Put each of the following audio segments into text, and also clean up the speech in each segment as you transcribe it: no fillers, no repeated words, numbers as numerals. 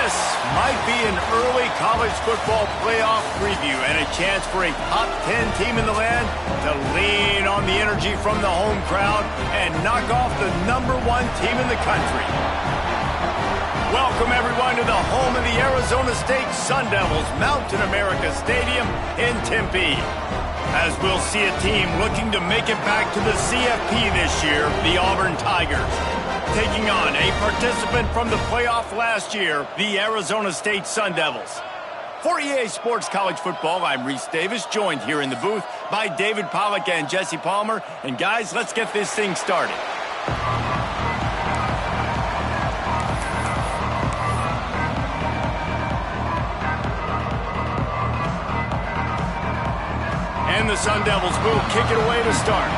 This might be an early college football playoff preview and a chance for a top 10 team in the land to lean on the energy from the home crowd and knock off the #1 team in the country. Welcome, everyone, to the home of the Arizona State Sun Devils, Mountain America Stadium in Tempe. As we'll see a team looking to make it back to the CFP this year, the Auburn Tigers. Taking on a participant from the playoff last year, the Arizona State Sun Devils. For EA Sports College Football, I'm Reese Davis, joined here in the booth by David Pollack and Jesse Palmer. And guys, let's get this thing started. And the Sun Devils will kick it away to start.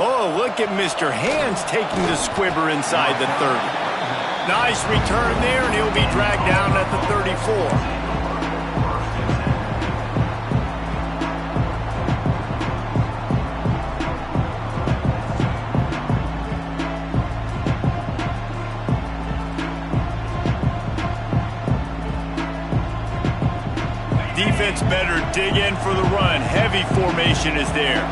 Oh, look at Mr. Hands taking the squibber inside the 30. Nice return there, and he'll be dragged down at the 34. Defense better dig in for the run. Heavy formation is there.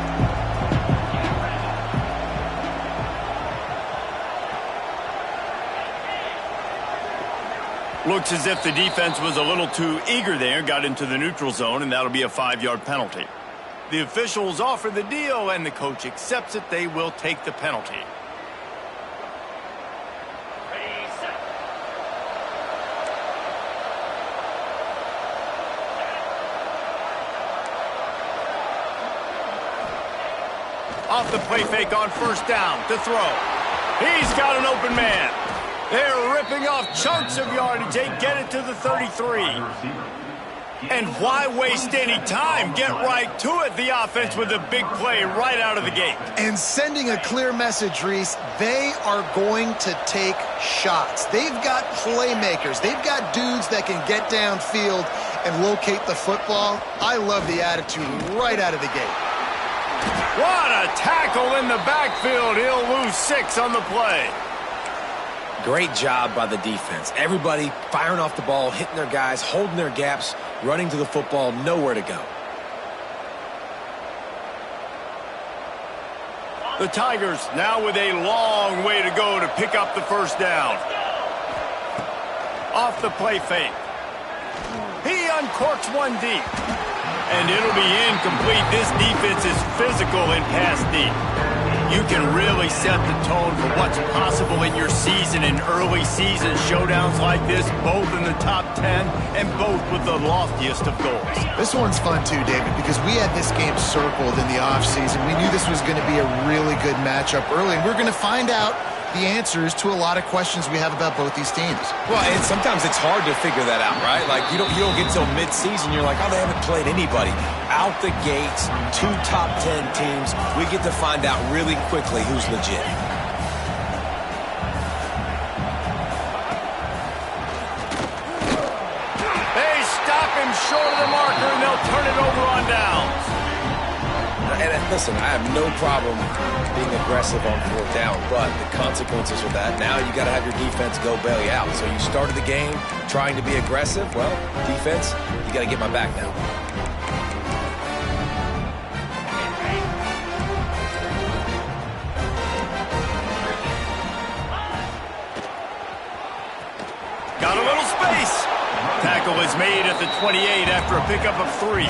Looks as if the defense was a little too eager there, got into the neutral zone, and that'll be a 5-yard penalty. The officials offer the deal, and the coach accepts it. They will take the penalty. Off the play fake on first down to throw. He's got an open man. They're ripping off chunks of yardage. They get it to the 33. And why waste any time? Get right to it, the offense, with a big play right out of the gate. And sending a clear message, Reese, they are going to take shots. They've got playmakers. They've got dudes that can get downfield and locate the football. I love the attitude right out of the gate. What a tackle in the backfield. He'll lose 6 on the play. Great job by the defense. Everybody firing off the ball, hitting their guys, holding their gaps, running to the football, nowhere to go. The Tigers now with a long way to go to pick up the first down. Off the play fake. He uncorks one deep. And it'll be incomplete. This defense is physical and pass deep. You can really set the tone for what's possible in your season in early season showdowns like this, both in the top 10 and both with the loftiest of goals. This one's fun too, David, because we had this game circled in the offseason. We knew this was going to be a really good matchup early, and we're going to find out the answers to a lot of questions we have about both these teams. Well, and sometimes it's hard to figure that out, right? Like, you don't get till mid-season, you're like, oh, they haven't played anybody. Out the gates, 2 top 10 teams, we get to find out really quickly who's legit. They stop him short of the marker, and they'll turn it over on downs. And listen, I have no problem being aggressive on 4th down, but the consequences of that, now you got to have your defense go bail you out. So you started the game trying to be aggressive. Well, defense, you got to get my back now. Got a little space. Tackle is made at the 28 after a pickup of 3.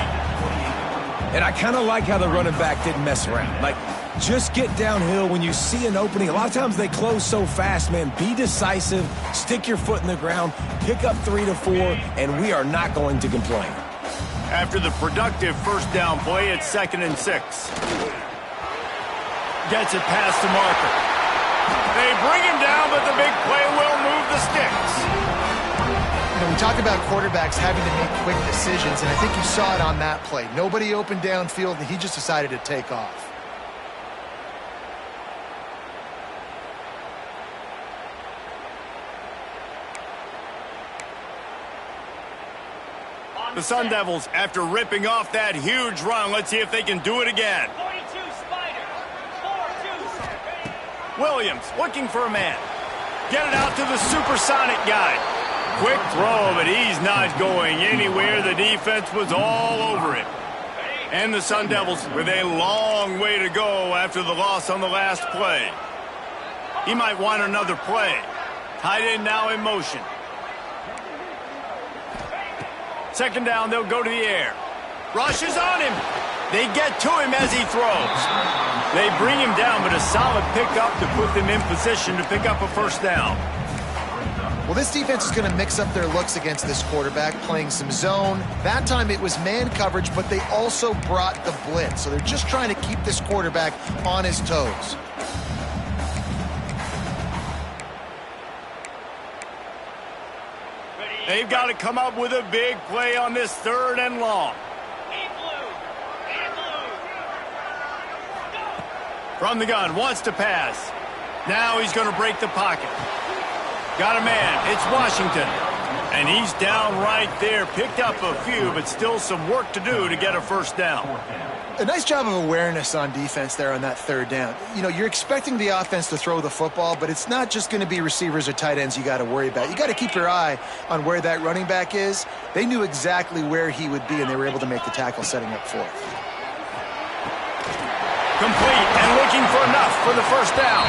And I kind of like how the running back didn't mess around. Like, just get downhill when you see an opening. A lot of times they close so fast, man. Be decisive, stick your foot in the ground, pick up 3 to 4, and we are not going to complain. After the productive first down play, it's 2nd and 6. Gets it past the marker. They bring him down, but the big play will move the sticks. You know, we talk about quarterbacks having to make quick decisions, and I think you saw it on that play. Nobody opened downfield, and he just decided to take off. The Sun Devils, after ripping off that huge run, let's see if they can do it again. 42 Spider. 4-2. Williams looking for a man. Get it out to the supersonic guy. Quick throw, but he's not going anywhere. The defense was all over him. And the Sun Devils with a long way to go after the loss on the last play. He might want another play. Tight end now in motion. Second down, they'll go to the air. Rush is on him. They get to him as he throws. They bring him down, but a solid pickup to put them in position to pick up a first down. Well, this defense is going to mix up their looks against this quarterback, playing some zone. That time it was man coverage, but they also brought the blitz. So they're just trying to keep this quarterback on his toes. They've got to come up with a big play on this 3rd and long. From the gun, wants to pass. Now he's going to break the pocket. Got a man, it's Washington. And he's down right there. Picked up a few, but still some work to do to get a first down. A nice job of awareness on defense there on that 3rd down. You know, you're expecting the offense to throw the football, but it's not just going to be receivers or tight ends you got to worry about. You got to keep your eye on where that running back is. They knew exactly where he would be, and they were able to make the tackle setting up 4th. Complete and looking for enough for the first down.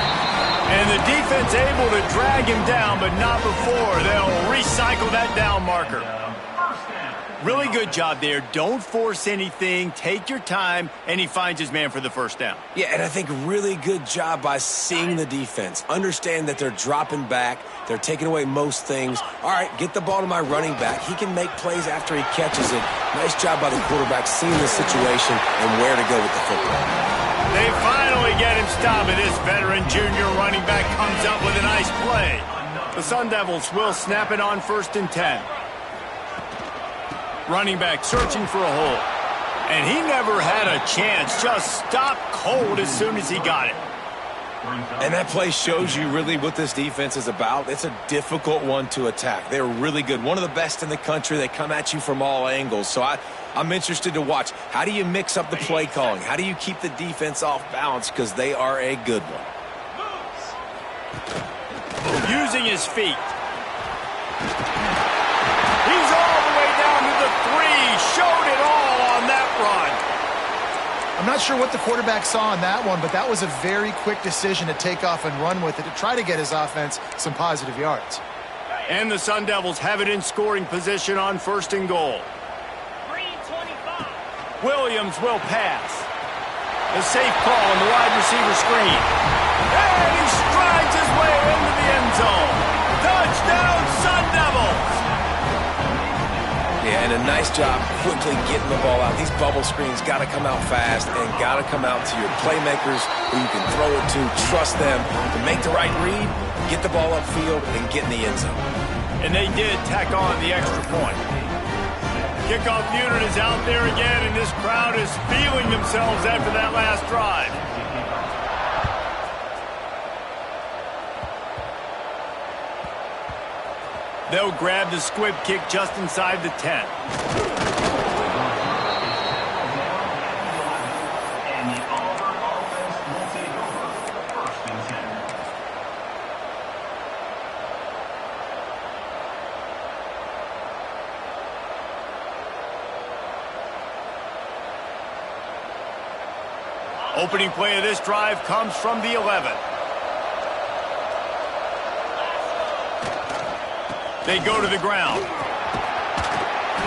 And the defense able to drag him down, but not before they'll recycle that down marker. Really good job there. Don't force anything. Take your time, and he finds his man for the first down. Yeah, and I think really good job by seeing the defense. Understand that they're dropping back. They're taking away most things. All right, get the ball to my running back. He can make plays after he catches it. Nice job by the quarterback seeing the situation and where to go with the football. They finally get him stopped, and this veteran junior running back comes up with a nice play. The Sun Devils will snap it on 1st and 10. Running back searching for a hole. And he never had a chance. Just stopped cold as soon as he got it. And that play shows you really what this defense is about. It's a difficult one to attack. They're really good. One of the best in the country. They come at you from all angles. So I'm interested to watch. How do you mix up the play calling? How do you keep the defense off balance? Because they are a good one. Using his feet. He's all the way down to the 3. Showed it all on that run. I'm not sure what the quarterback saw on that one, but that was a very quick decision to take off and run with it to try to get his offense some positive yards. And the Sun Devils have it in scoring position on 1st and goal. Green 25. Williams will pass. The safe call on the wide receiver screen. And he strides his way into the end zone. Touchdown, Sun Devils! Yeah, and a nice job quickly getting the ball out. These bubble screens got to come out fast and got to come out to your playmakers who you can throw it to. Trust them to make the right read, get the ball upfield, and get in the end zone. And they did tack on the extra point. Kickoff unit is out there again, and this crowd is feeling themselves after that last drive. They'll grab the squib kick just inside the 10. Opening play of this drive comes from the 11. They go to the ground.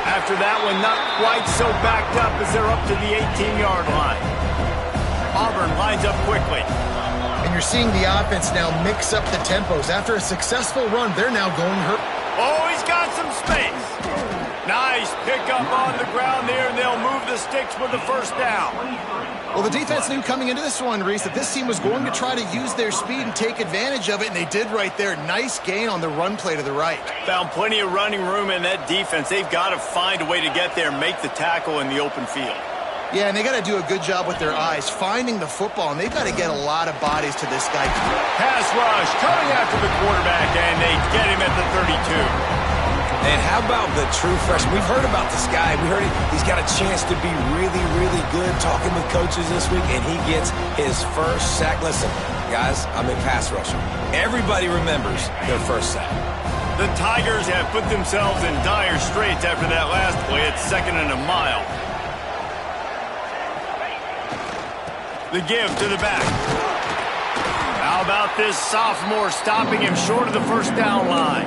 After that one, not quite so backed up as they're up to the 18-yard line. Auburn lines up quickly. And you're seeing the offense now mix up the tempos. After a successful run, they're now going hurt. Oh, he's got some space. Nice pickup on the ground there, and they'll move the sticks with the first down. Well, the defense knew coming into this one, Reese, that this team was going to try to use their speed and take advantage of it, and they did right there. Nice gain on the run play to the right. Found plenty of running room in that defense. They've got to find a way to get there and make the tackle in the open field. Yeah, and they got to do a good job with their eyes, finding the football, and they've got to get a lot of bodies to this guy. Pass rush coming after the quarterback, and they get him at the 32. And how about the true freshman? We've heard about this guy. We heard he's got a chance to be really, really good talking with coaches this week, and he gets his first sack. Listen, guys, I'm a pass rusher. Everybody remembers their first sack. The Tigers have put themselves in dire straits after that last play at 2nd and a mile. The give to the back. How about this sophomore stopping him short of the first down line?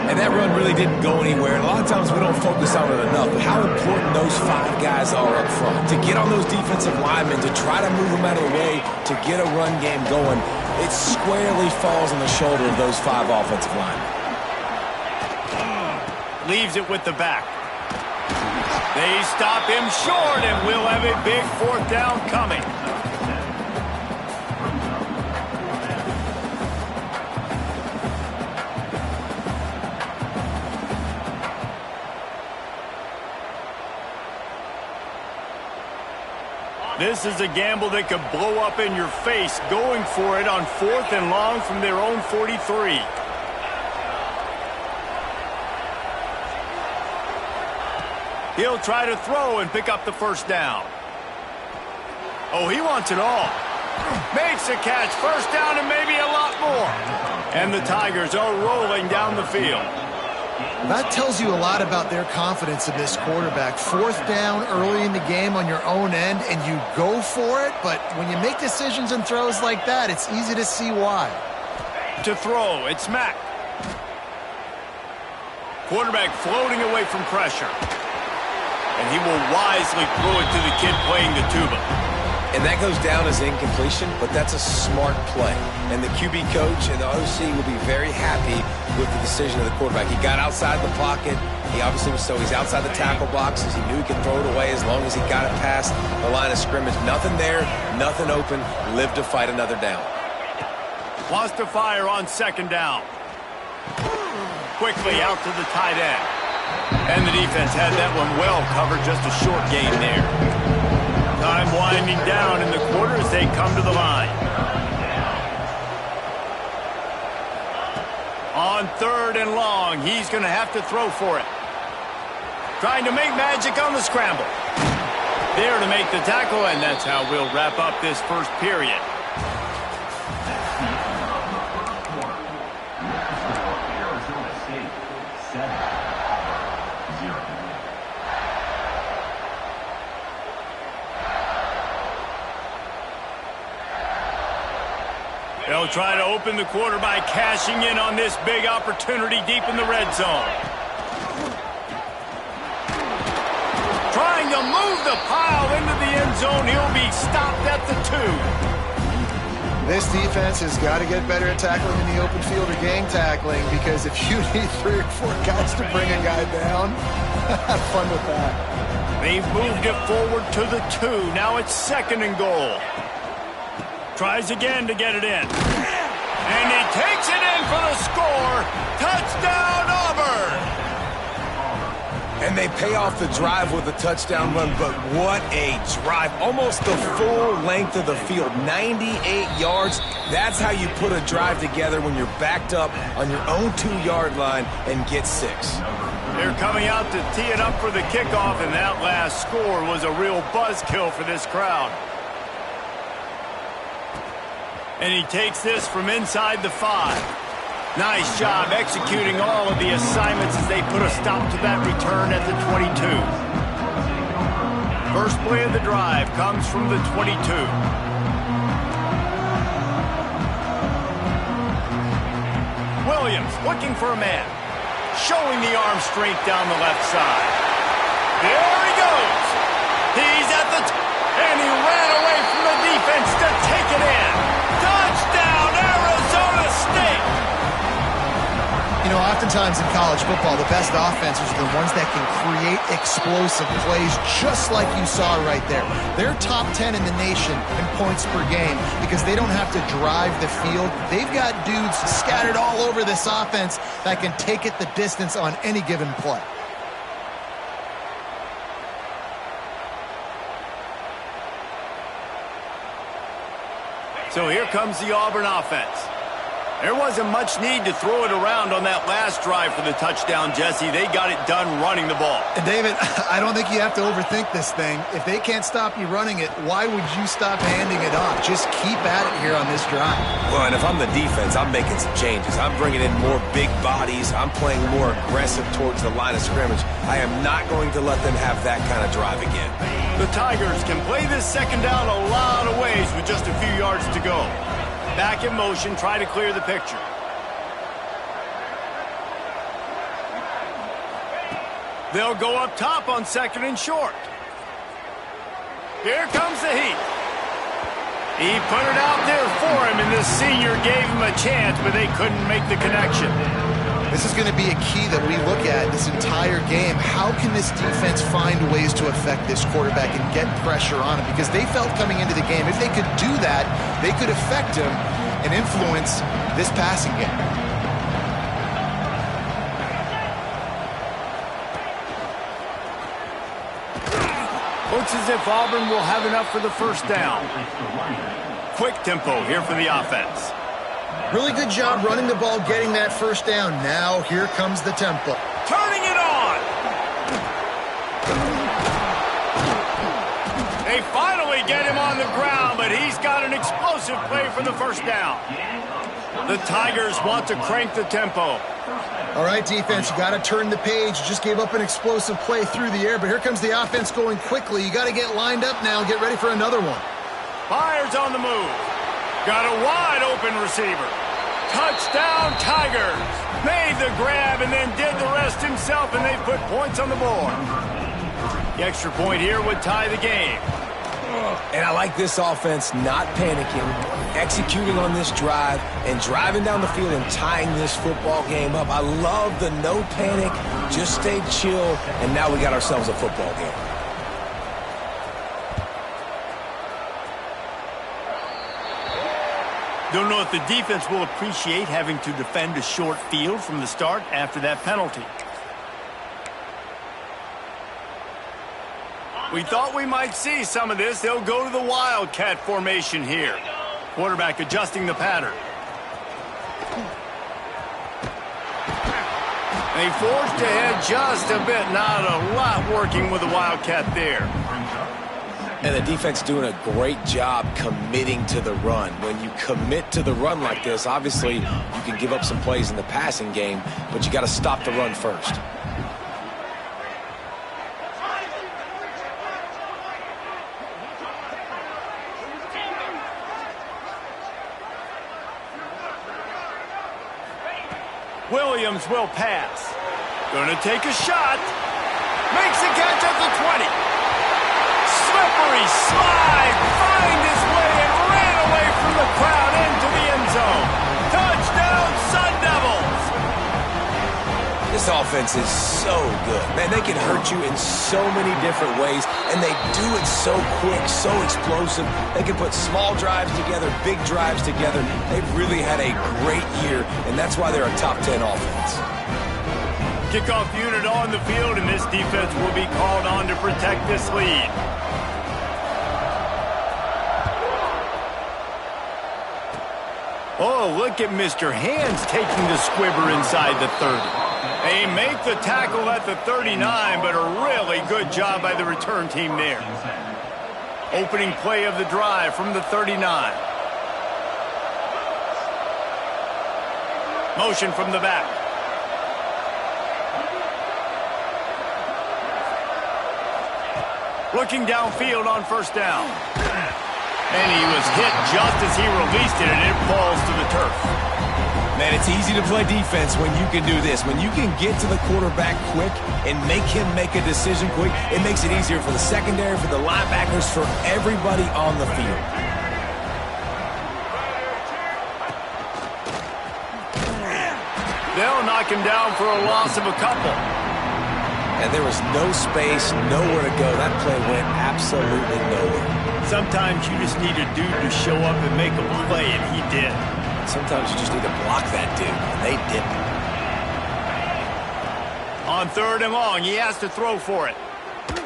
And that run really didn't go anywhere. And a lot of times we don't focus on it enough, but how important those 5 guys are up front. To get on those defensive linemen, to try to move them out of the way, to get a run game going, it squarely falls on the shoulder of those 5 offensive linemen. Leaves it with the back. They stop him short, and we'll have a big 4th down coming. This is a gamble that could blow up in your face, going for it on 4th and long from their own 43. He'll try to throw and pick up the first down. Oh, he wants it all. Makes a catch, first down and maybe a lot more. And the Tigers are rolling down the field. That tells you a lot about their confidence in this quarterback. 4th down early in the game on your own end, and you go for it, but when you make decisions and throws like that, it's easy to see why. To throw, it's Mack. Quarterback floating away from pressure. And he will wisely throw it to the kid playing the tuba. And that goes down as incompletion, but that's a smart play. And the QB coach and the OC will be very happy with the decision of the quarterback. He got outside the pocket. He obviously he's outside the tackle boxes. He knew he could throw it away as long as he got it past the line of scrimmage. Nothing there, nothing open. Lived to fight another down. Lost to fire on 2nd down. Quickly out to the tight end. And the defense had that one well covered, just a short gain there. Time winding down in the quarter as they come to the line. On 3rd and long, he's going to have to throw for it. Trying to make magic on the scramble. There to make the tackle, and that's how we'll wrap up this first period. They'll try to open the quarter by cashing in on this big opportunity deep in the red zone. Trying to move the pile into the end zone. He'll be stopped at the 2. This defense has got to get better at tackling in the open field or gang tackling, because if you need 3 or 4 guys to bring a guy down, have fun with that. They've moved it forward to the 2. Now it's 2nd and goal. Tries again to get it in. And he takes it in for the score. Touchdown, Auburn! And they pay off the drive with a touchdown run, but what a drive. Almost the full length of the field, 98 yards. That's how you put a drive together when you're backed up on your own 2-yard line and get 6. They're coming out to tee it up for the kickoff, and that last score was a real buzzkill for this crowd. And he takes this from inside the 5. Nice job executing all of the assignments as they put a stop to that return at the 22. First play of the drive comes from the 22. Williams looking for a man. Showing the arm strength down the left side. There he goes. He's at the and he ran away from the defense to take it in. Touchdown, Arizona State! You know, oftentimes in college football, the best offenses are the ones that can create explosive plays, just like you saw right there. They're top 10 in the nation in points per game because they don't have to drive the field. They've got dudes scattered all over this offense that can take it the distance on any given play. So here comes the Auburn offense. There wasn't much need to throw it around on that last drive for the touchdown, Jesse. They got it done running the ball. And David, I don't think you have to overthink this thing. If they can't stop you running it, why would you stop handing it off? Just keep at it here on this drive. Well, and if I'm the defense, I'm making some changes. I'm bringing in more big bodies. I'm playing more aggressive towards the line of scrimmage. I am not going to let them have that kind of drive again. The Tigers can play this second down a lot of ways with just a few yards to go. Back in motion, try to clear the picture. They'll go up top on 2nd and short. Here comes the heat. He put it out there for him, and this senior gave him a chance, but they couldn't make the connection. This is going to be a key that we look at this entire game. How can this defense find ways to affect this quarterback and get pressure on him? Because they felt coming into the game, if they could do that, they could affect him and influence this passing game. Looks as if Auburn will have enough for the first down. Quick tempo here for the offense. Really good job running the ball, getting that first down. Now here comes the tempo. Turning it on! They finally get him on the ground, but he's got an explosive play for the first down. The Tigers want to crank the tempo. All right, defense, you got to turn the page. You just gave up an explosive play through the air, but here comes the offense going quickly. You got to get lined up now and get ready for another one. Fires on the move. Got a wide open receiver. Touchdown Tigers. Made the grab and then did the rest himself, and they put points on the board. The extra point here would tie the game. And I like this offense not panicking, executing on this drive, and driving down the field and tying this football game up. I love the no panic, just stay chill, and now we got ourselves a football game. Don't know if the defense will appreciate having to defend a short field from the start after that penalty. We thought we might see some of this. They'll go to the Wildcat formation here. Quarterback adjusting the pattern. They forged ahead just a bit. Not a lot working with the Wildcat there. And the defense doing a great job committing to the run. When you commit to the run like this, obviously you can give up some plays in the passing game, but you got to stop the run first. Williams will pass. Gonna take a shot. Makes the catch at the 20. Slippery slide. Find his way and ran away from the crowd into the end zone. Touchdown, Sun Devils. This offense is so good. Man, they can hurt you in so many different ways, and they do it so quick, so explosive. They can put small drives together, big drives together. They've really had a great year, and that's why they're a top 10 offense. Kickoff unit on the field, and this defense will be called on to protect this lead. Oh, look at Mr. Hands taking the squibber inside the 30. They make the tackle at the 39, but a really good job by the return team there. Opening play of the drive from the 39. Motion from the back. Looking downfield on first down. And he was hit just as he released it, and it falls to the turf. Man, it's easy to play defense when you can do this. When you can get to the quarterback quick and make him make a decision quick, it makes it easier for the secondary, for the linebackers, for everybody on the field. They'll knock him down for a loss of a couple. And there was no space, nowhere to go. That play went absolutely nowhere. Sometimes you just need a dude to show up and make a play, and he did. Sometimes you just need to block that dude, and they didn't. On third and long, he has to throw for it.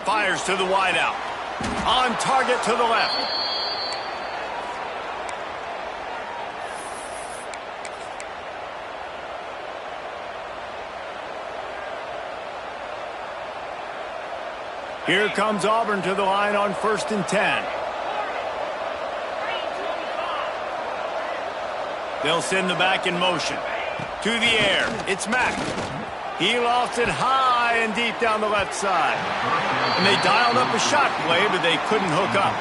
Fires to the wideout. On target to the left. Here comes Auburn to the line on 1st and 10. They'll send the back in motion. To the air, it's Mack. He lofts it high and deep down the left side. And they dialed up a shot play, but they couldn't hook up.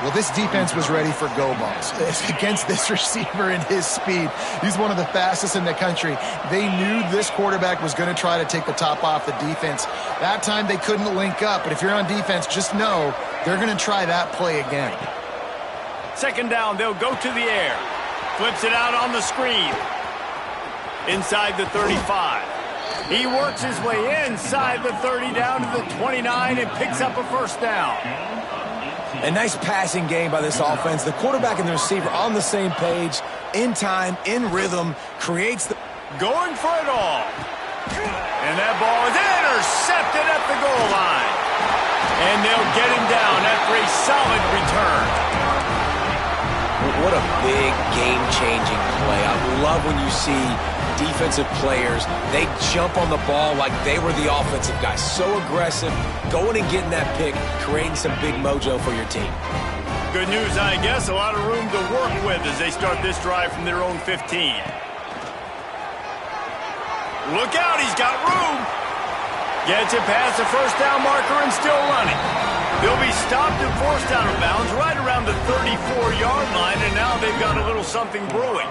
Well, this defense was ready for go balls. Against this receiver and his speed, he's one of the fastest in the country. They knew this quarterback was going to try to take the top off the defense. That time they couldn't link up, but if you're on defense, just know they're going to try that play again. 2nd down, they'll go to the air. Flips it out on the screen. Inside the 35. He works his way inside the 30 down to the 29 and picks up a 1st down. A nice passing game by this offense. The quarterback and the receiver on the same page, in time, in rhythm, creates the... Going for it all. And that ball is intercepted at the goal line. And they'll get him down after a solid return. What a big game-changing play. I love when you see defensive players, they jump on the ball like they were the offensive guys. So aggressive, going and getting that pick, creating some big mojo for your team. Good news, I guess. A lot of room to work with as they start this drive from their own 15. Look out, he's got room. Gets it past the 1st down marker and still running. They'll be stopped and forced out of bounds right around the 34-yard line, and now they've got a little something brewing.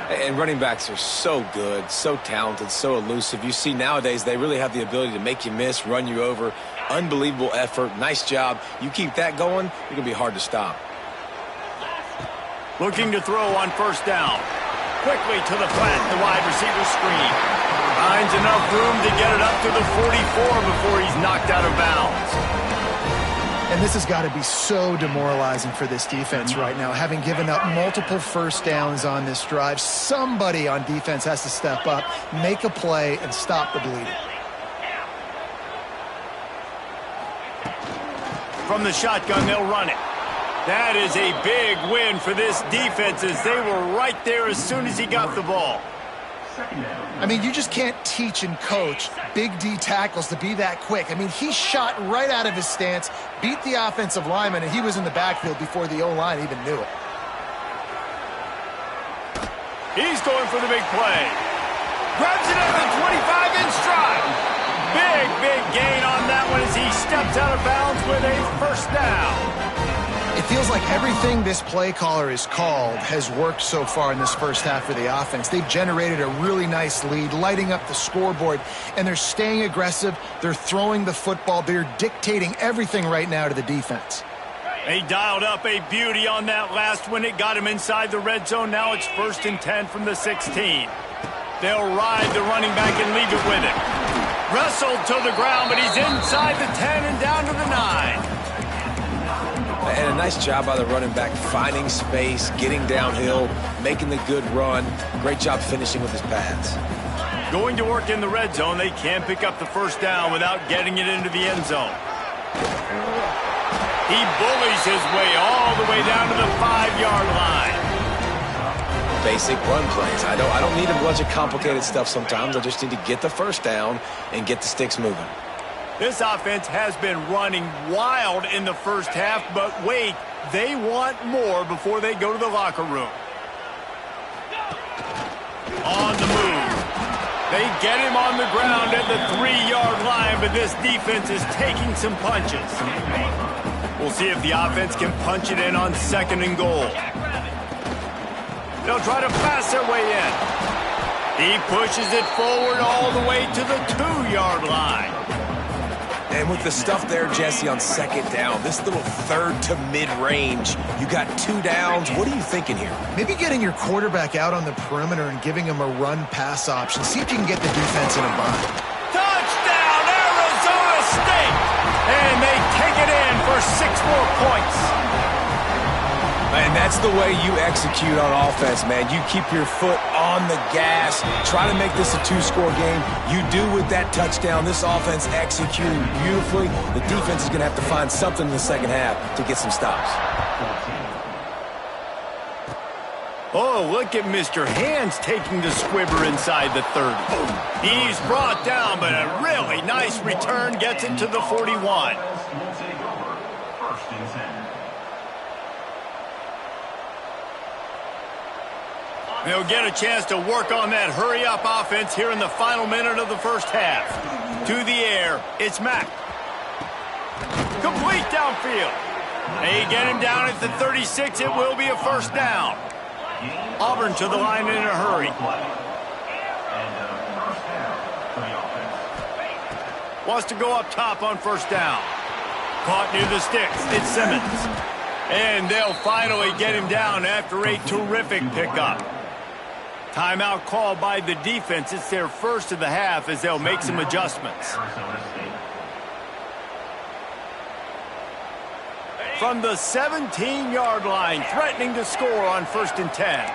And running backs are so good, so talented, so elusive. You see nowadays they really have the ability to make you miss, run you over. Unbelievable effort. Nice job. You keep that going, you're going to be hard to stop. Looking to throw on 1st down. Quickly to the flat, the wide receiver screen. Finds enough room to get it up to the 44 before he's knocked out of bounds. And this has got to be so demoralizing for this defense right now. Having given up multiple 1st downs on this drive, somebody on defense has to step up, make a play, and stop the bleeding. From the shotgun, they'll run it. That is a big win for this defense as they were right there as soon as he got the ball. I mean, you just can't teach and coach big D tackles to be that quick. I mean, he shot right out of his stance, beat the offensive lineman, and he was in the backfield before the O-line even knew it. He's going for the big play. Grabs it at the 25 in stride. Big gain on that one as he steps out of bounds with a 1st down. It feels like everything this play caller has called has worked so far in this 1st half of the offense. They've generated a really nice lead, lighting up the scoreboard, and they're staying aggressive. They're throwing the football. They're dictating everything right now to the defense. They dialed up a beauty on that last one. It got him inside the red zone. Now it's 1st and 10 from the 16. They'll ride the running back and leave it with him. Wrestled to the ground, but he's inside the 10 and down to the 9. And a nice job by the running back, finding space, getting downhill, making the good run. Great job finishing with his pads. Going to work in the red zone. They can't pick up the 1st down without getting it into the end zone. He bullies his way all the way down to the 5-yard line. Basic run plays. I don't need a bunch of complicated stuff sometimes. I just need to get the 1st down and get the sticks moving. This offense has been running wild in the 1st half, but wait, they want more before they go to the locker room. On the move. They get him on the ground at the 3-yard line, but this defense is taking some punches. We'll see if the offense can punch it in on 2nd and goal. They'll try to pass their way in. He pushes it forward all the way to the 2-yard line. And with the stuff there, Jesse, on 2nd down, this little 3rd to mid-range, you got 2 downs. What are you thinking here? Maybe getting your quarterback out on the perimeter and giving him a run-pass option. See if you can get the defense in a bind. Touchdown, Arizona State! And they take it in for 6 more points. And that's the way you execute on offense, man. You keep your foot on the gas, try to make this a 2-score game. You do with that touchdown. This offense executing beautifully. The defense is going to have to find something in the 2nd half to get some stops. Oh, look at Mr. Hands taking the squibber inside the 30. He's brought down, but a really nice return gets him to the 41. They'll get a chance to work on that hurry-up offense here in the final minute of the first half. To the air, it's Mack. Complete downfield. They get him down at the 36. It will be a first down. Auburn to the line in a hurry. Wants to go up top on first down. Caught near the sticks. It's Simmons. And they'll finally get him down after a terrific pickup. Timeout called by the defense. It's their first of the half as they'll make some adjustments. From the 17-yard line, threatening to score on 1st and 10.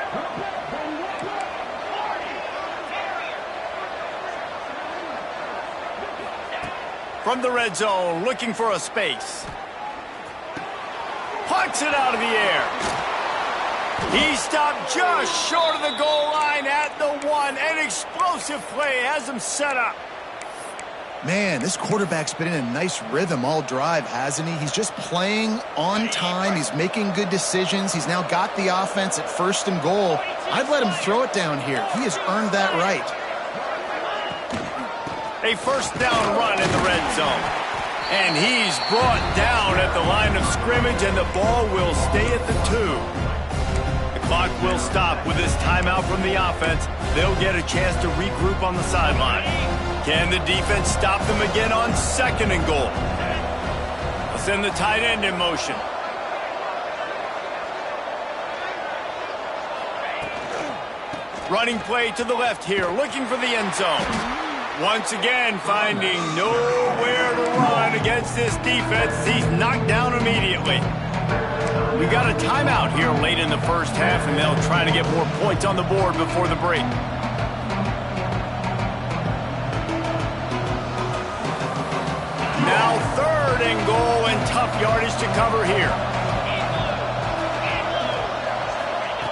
From the red zone, looking for a space. Pucks it out of the air. He stopped just short of the goal line at the 1. An explosive play has him set up. Man, this quarterback's been in a nice rhythm all drive, hasn't he? He's just playing on time. He's making good decisions. He's now got the offense at 1st and goal. I'd let him throw it down here. He has earned that right. A first down run in the red zone. And he's brought down at the line of scrimmage, and the ball will stay at the 2. The clock will stop with this timeout from the offense. They'll get a chance to regroup on the sideline. Can the defense stop them again on 2nd and goal? They'll send the tight end in motion. Running play to the left here, looking for the end zone. Once again, finding nowhere to run against this defense. He's knocked down immediately. We got a timeout here late in the first half, and they'll try to get more points on the board before the break. Now 3rd and goal, and tough yardage to cover here.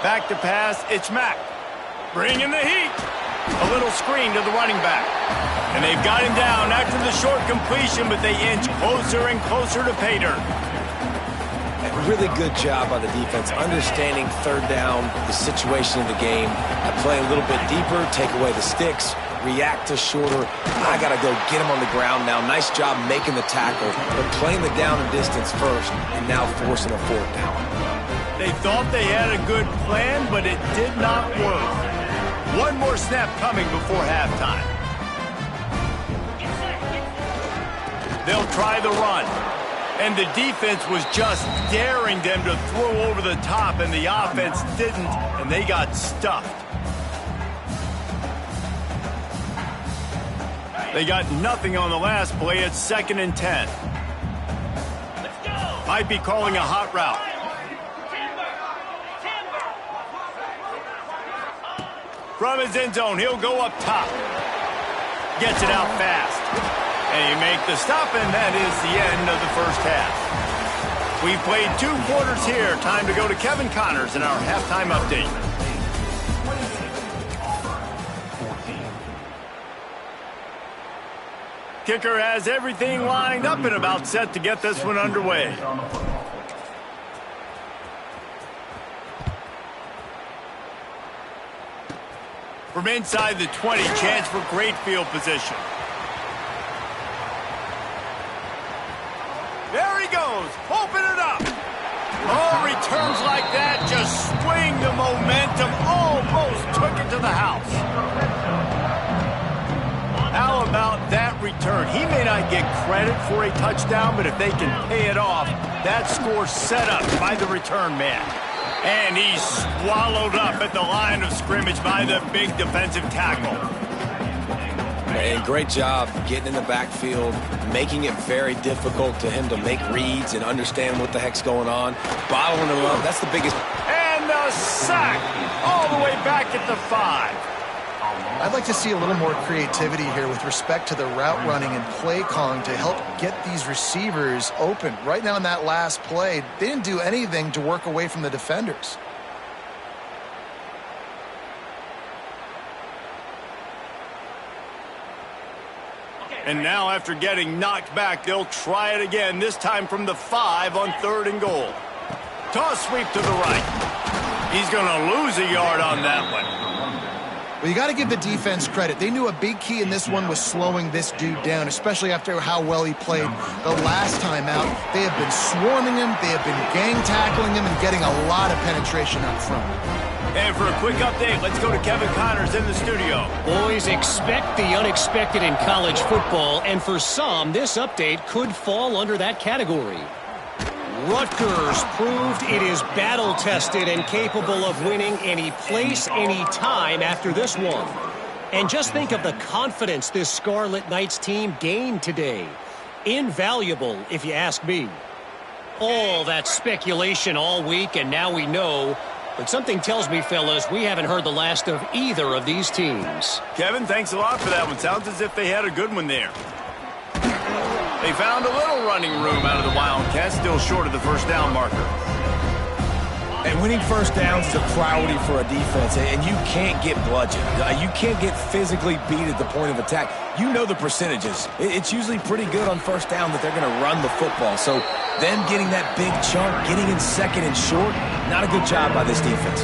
Back to pass, it's Mack. Bringing the heat. A little screen to the running back. And they've got him down after the short completion, but they inch closer and closer to pay dirt. A really good job by the defense, understanding 3rd down, the situation of the game, and playing a little bit deeper, take away the sticks, react to shorter. I got to go get him on the ground now. Nice job making the tackle, but playing the down and distance first, and now forcing a 4th down. They thought they had a good plan, but it did not work. One more snap coming before halftime. They'll try the run. And the defense was just daring them to throw over the top, and the offense didn't, and they got stuffed. They got nothing on the last play. It's 2nd and 10. Might be calling a hot route. From his end zone, he'll go up top. Gets it out fast. And you make the stop, and that is the end of the first half. We've played 2 quarters here. Time to go to Kevin Connors in our halftime update. Kicker has everything lined up and about set to get this one underway. From inside the 20, chance for great field position. There he goes, open it up. Oh, returns like that just swing the momentum, almost took it to the house. How about that return? He may not get credit for a touchdown, but if they can pay it off, that score set up by the return man. And he's swallowed up at the line of scrimmage by the big defensive tackle. And great job getting in the backfield, making it very difficult to him to make reads and understand what the heck's going on. Bottling him up, that's the biggest. And the sack all the way back at the 5. I'd like to see a little more creativity here with respect to the route running and play calling to help get these receivers open. Right now in that last play, they didn't do anything to work away from the defenders. And now after getting knocked back, they'll try it again, this time from the 5 on 3rd and goal. Toss sweep to the right. He's going to lose a yard on that one. Well, you got to give the defense credit. They knew a big key in this one was slowing this dude down, especially after how well he played the last time out. They have been swarming him, they have been gang tackling him, and getting a lot of penetration up front. And for a quick update, let's go to Kevin Connors in the studio. Boys, expect the unexpected in college football, and for some, this update could fall under that category. Rutgers proved it is battle-tested and capable of winning any place, any time after this one. And just think of the confidence this Scarlet Knights team gained today. Invaluable, if you ask me. All that speculation all week, and now we know. But something tells me, fellas, we haven't heard the last of either of these teams. Kevin, thanks a lot for that one. Sounds as if they had a good one there. They found a little running room out of the Wildcats, still short of the first down marker. And winning first downs is a priority for a defense, and you can't get bludgeoned. You can't get physically beat at the point of attack. You know the percentages. It's usually pretty good on first down that they're going to run the football. So them getting that big chunk, getting in second and short, not a good job by this defense.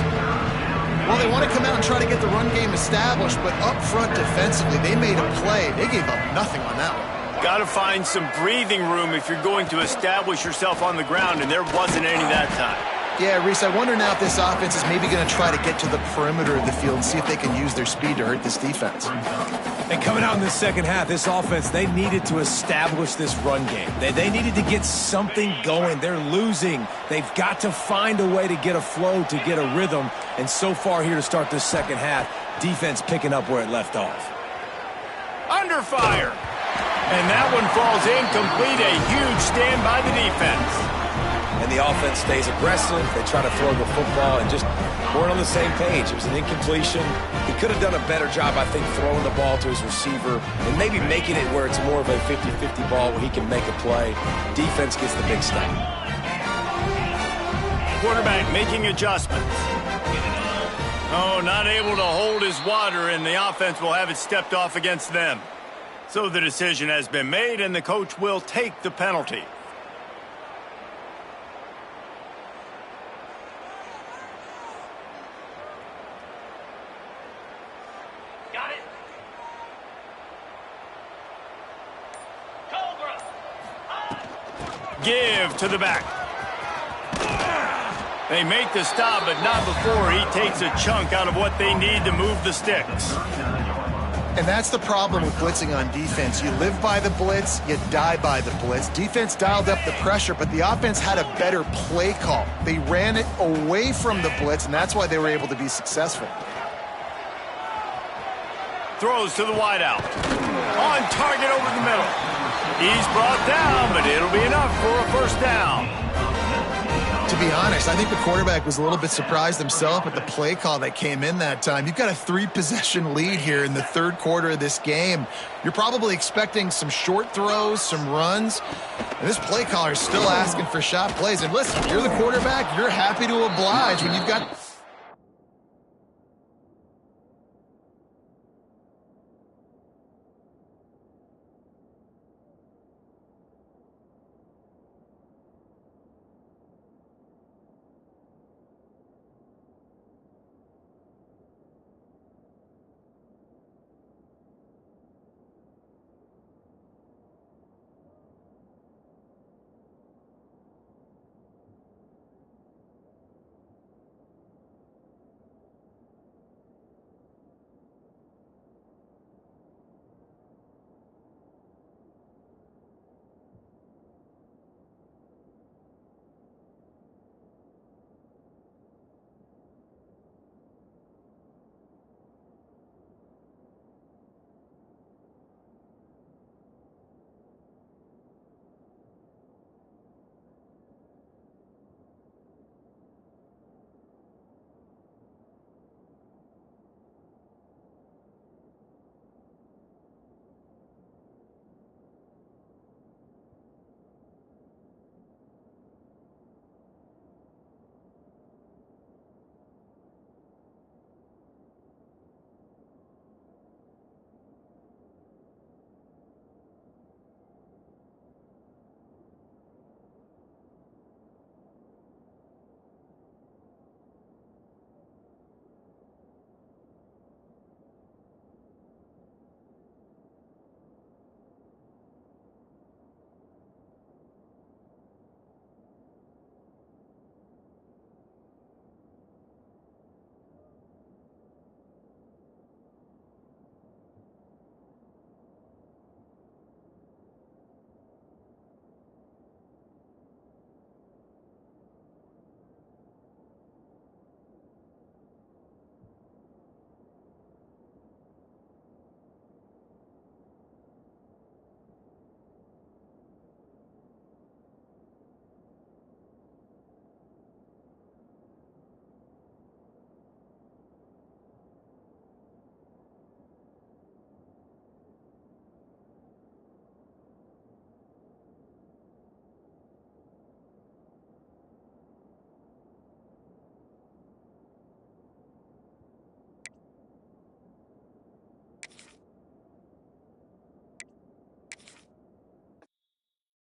Well, they want to come out and try to get the run game established, but up front defensively, they made a play. They gave up nothing on that one. Got to find some breathing room if you're going to establish yourself on the ground, and there wasn't any that time. Yeah, Reese, I wonder now if this offense is maybe going to try to get to the perimeter of the field and see if they can use their speed to hurt this defense. And coming out in the second half, this offense, they needed to establish this run game. They needed to get something going. They're losing. They've got to find a way to get a flow, to get a rhythm. And so far here to start this second half, defense picking up where it left off. Under fire. And that one falls incomplete. A huge stand by the defense. And the offense stays aggressive. They try to throw the football and just weren't on the same page. It was an incompletion. He could have done a better job, I think, throwing the ball to his receiver and maybe making it where it's more of a 50-50 ball where he can make a play. Defense gets the big stop. Quarterback making adjustments. Oh, not able to hold his water, and the offense will have it stepped off against them. So the decision has been made, and the coach will take the penalty. Got it. Cobra. Give to the back. They make the stop, but not before he takes a chunk out of what they need to move the sticks. And that's the problem with blitzing on defense. You live by the blitz, you die by the blitz. Defense dialed up the pressure, but the offense had a better play call. They ran it away from the blitz, and that's why they were able to be successful. Throws to the wideout. On target over the middle. He's brought down, but it'll be enough for a first down. To be honest, I think the quarterback was a little bit surprised himself at the play call that came in that time. You've got a 3-possession lead here in the third quarter of this game. You're probably expecting some short throws, some runs. And this play caller is still asking for shot plays. And listen, if you're the quarterback, you're happy to oblige when you've got